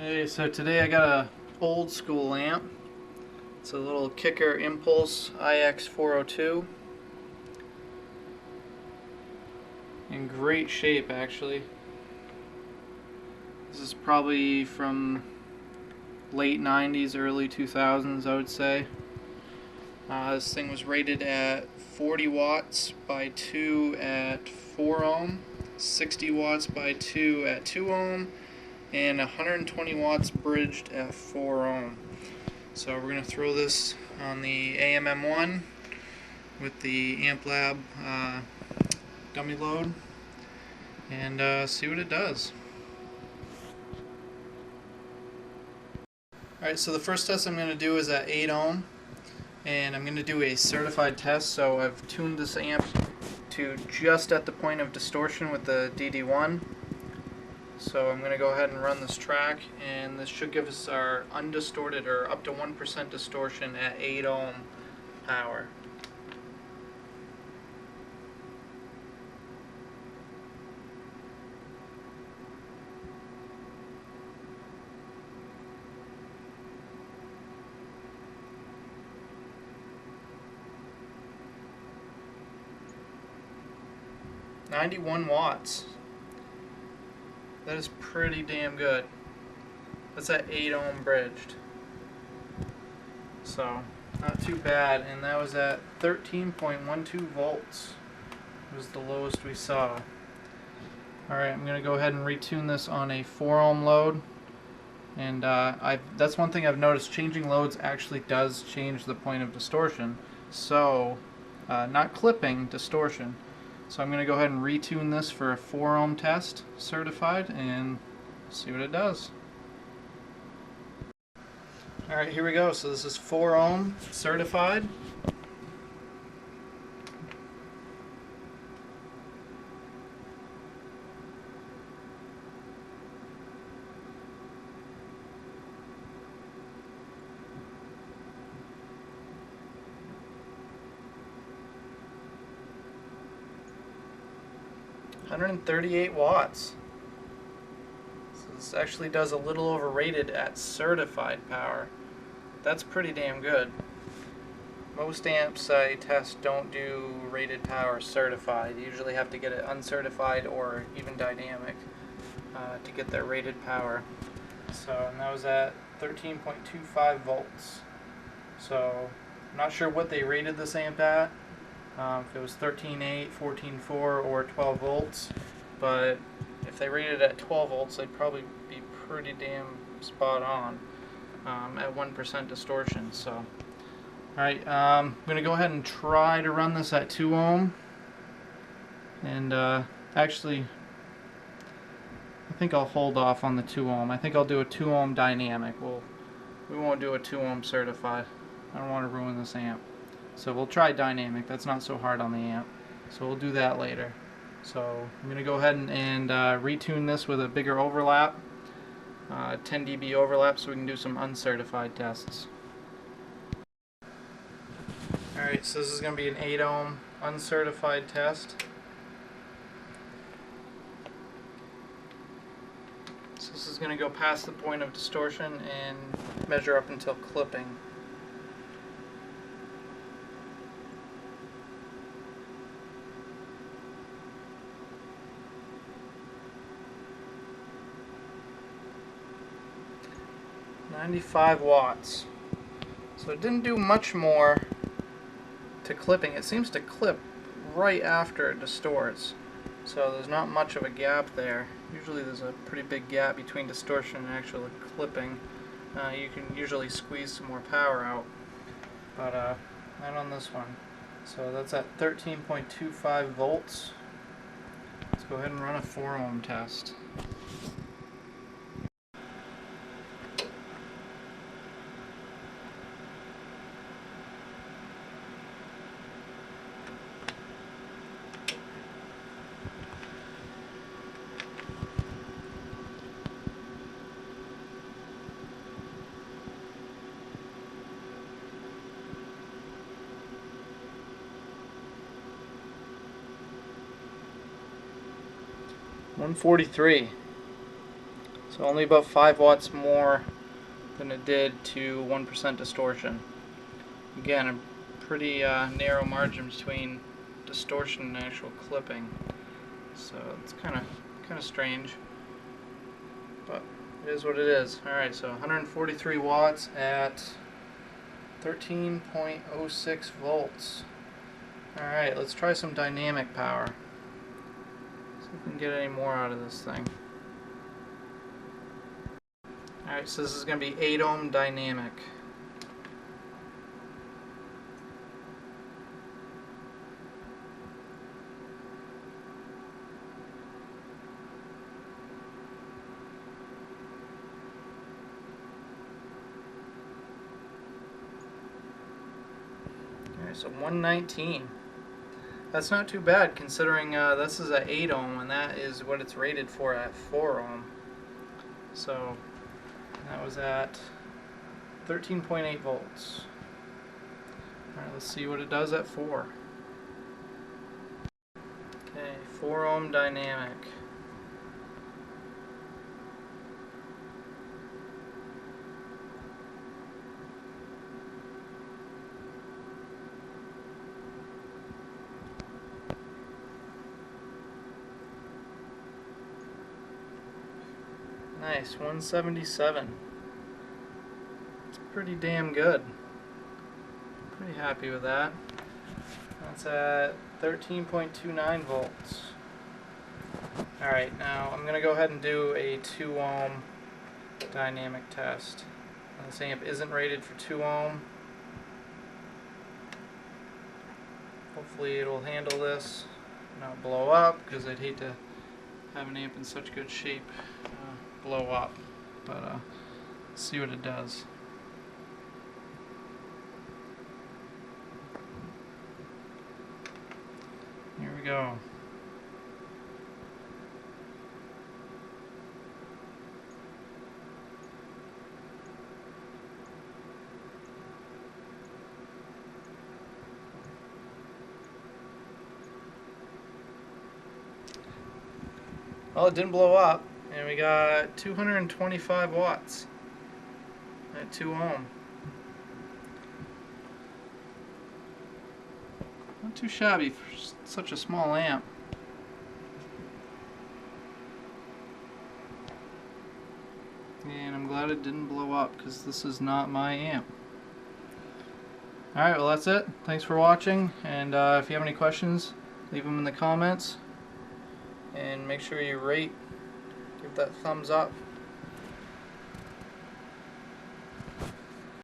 Hey, so today I got a old school amp. It's a little Kicker Impulse IX402. In great shape, actually. This is probably from late 90s, early 2000s, I would say. This thing was rated at 40 watts by 2 at 4 ohm, 60 watts by 2 at 2 ohm, and 120 watts bridged at 4 ohm. So we're going to throw this on the AMM1 with the AmpLab dummy load and see what it does. Alright, so the first test I'm going to do is at 8 ohm, and I'm going to do a certified test. So I've tuned this amp to just at the point of distortion with the DD1. So I'm going to go ahead and run this track, and this should give us our undistorted or up to 1% distortion at 8 ohm power. $91 watts. That is pretty damn good. That's at 8 ohm bridged. So, not too bad. And that was at 13.12 volts. Was the lowest we saw. Alright, I'm going to go ahead and retune this on a 4 ohm load. And that's one thing I've noticed. Changing loads actually does change the point of distortion. So, not clipping, distortion. So I'm going to go ahead and retune this for a 4 ohm test, certified, and see what it does. Alright, here we go. So this is 4 ohm, certified. $138 watts. So this actually does a little overrated at certified power. That's pretty damn good. Most amps I test don't do rated power certified. You usually have to get it uncertified or even dynamic to get their rated power. So, and that was at 13.25 volts. So, I'm not sure what they rated this amp at. If it was 13.8, 14.4, or 12 volts. But if they rated it at 12 volts, they'd probably be pretty damn spot on at 1% distortion. So, alright, I'm going to go ahead and try to run this at 2 ohm. And actually, I think I'll hold off on the 2 ohm. I think I'll do a 2 ohm dynamic. We won't do a 2 ohm certified. I don't want to ruin this amp. So we'll try dynamic. That's not so hard on the amp. So we'll do that later. So I'm going to go ahead and retune this with a bigger overlap, 10 dB overlap, so we can do some uncertified tests. Alright, so this is going to be an 8 ohm uncertified test. So this is going to go past the point of distortion and measure up until clipping. $95 watts. So it didn't do much more to clipping. It seems to clip right after it distorts. So there's not much of a gap there. Usually there's a pretty big gap between distortion and actual clipping. You can usually squeeze some more power out, but not on this one. So that's at 13.25 volts. Let's go ahead and run a 4 ohm test. $143. So So only about 5 watts more than it did to 1% distortion. Again, a pretty narrow margin between distortion and actual clipping. So it's kind of strange, but it is what it is. All right, so 143 watts at 13.06 volts. All right, let's try some dynamic power. See if we can get any more out of this thing. All right, so this is going to be 8 ohm dynamic. So 119. That's not too bad considering this is at 8 ohm and that is what it's rated for at 4 ohm. So that was at 13.8 volts. Alright, let's see what it does at 4. Okay, 4 ohm dynamic. Nice, 177. It's pretty damn good. Pretty happy with that. That's at 13.29 volts. Alright, now I'm going to go ahead and do a 2 ohm dynamic test. This amp isn't rated for 2 ohm. Hopefully it will handle this, not blow up, because I'd hate to have an amp in such good shape blow up. But let's see what it does. Here we go. Well, it didn't blow up, and we got 225 watts at 2 ohm. Not too shabby for such a small amp. And I'm glad it didn't blow up because this is not my amp. Alright, well that's it. Thanks for watching, and if you have any questions, leave them in the comments. And make sure you rate, give that thumbs up.